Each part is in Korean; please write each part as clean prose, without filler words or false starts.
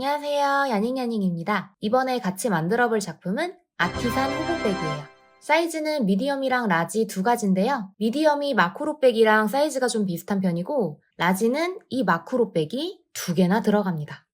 안녕하세요. 야닝야닝입니다. 이번에 같이 만들어 볼 작품은 아티산 호보백이에요. 사이즈는 미디엄이랑 라지 두 가지인데요. 미디엄이 마크로백이랑 사이즈가 좀 비슷한 편이고 라지는 이 마크로백이 두 개나 들어갑니다.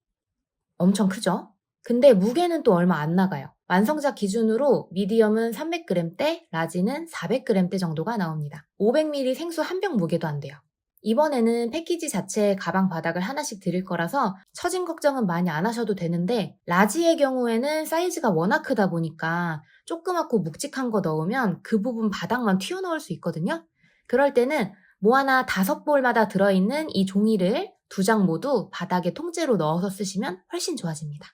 엄청 크죠? 근데 무게는 또 얼마 안 나가요. 완성작 기준으로 미디엄은 300g대, 라지는 400g대 정도가 나옵니다. 500ml 생수 한 병 무게도 안 돼요. 이번에는 패키지 자체에 가방 바닥을 하나씩 드릴 거라서 처진 걱정은 많이 안 하셔도 되는데 라지의 경우에는 사이즈가 워낙 크다 보니까 조그맣고 묵직한 거 넣으면 그 부분 바닥만 튀어나올 수 있거든요. 그럴 때는 뭐 하나 5볼마다 들어있는 이 종이를 2장 모두 바닥에 통째로 넣어서 쓰시면 훨씬 좋아집니다.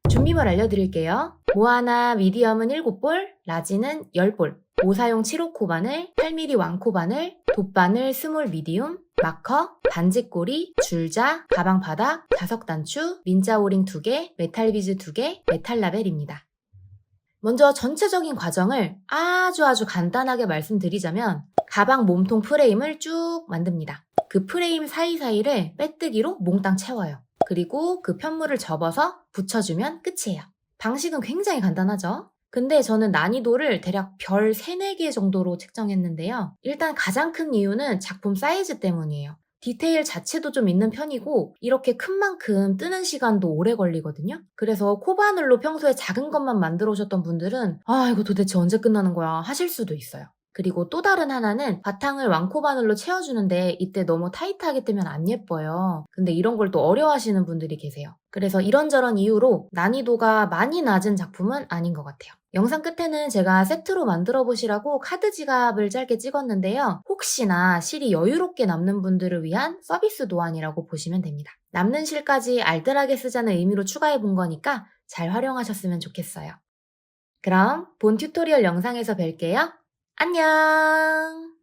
준비물 알려드릴게요. 모아나 미디엄은 7볼, 라지는 10볼, 5사용 7호 바늘, 8mm 왕코 바늘, 돗바늘 스몰 미디움, 마커, 반지꼬리, 줄자, 가방 바닥, 자석 단추, 민자 오링 2개, 메탈 비즈 2개, 메탈 라벨입니다. 먼저 전체적인 과정을 아주 간단하게 말씀드리자면 가방 몸통 프레임을 쭉 만듭니다. 그 프레임 사이사이를 빼뜨기로 몽땅 채워요. 그리고 그 편물을 접어서 붙여주면 끝이에요. 방식은 굉장히 간단하죠? 근데 저는 난이도를 대략 별 3, 4개 정도로 책정했는데요. 일단 가장 큰 이유는 작품 사이즈 때문이에요. 디테일 자체도 좀 있는 편이고 이렇게 큰 만큼 뜨는 시간도 오래 걸리거든요. 그래서 코바늘로 평소에 작은 것만 만들어 오셨던 분들은 이거 도대체 언제 끝나는 거야 하실 수도 있어요. 그리고 또 다른 하나는 바탕을 왕코바늘로 채워주는데 이때 너무 타이트하게 뜨면 안 예뻐요. 근데 이런 걸 또 어려워하시는 분들이 계세요. 그래서 이런저런 이유로 난이도가 많이 낮은 작품은 아닌 것 같아요. 영상 끝에는 제가 세트로 만들어 보시라고 카드 지갑을 짧게 찍었는데요. 혹시나 실이 여유롭게 남는 분들을 위한 서비스 도안이라고 보시면 됩니다. 남는 실까지 알뜰하게 쓰자는 의미로 추가해 본 거니까 잘 활용하셨으면 좋겠어요. 그럼 본 튜토리얼 영상에서 뵐게요. 안녕!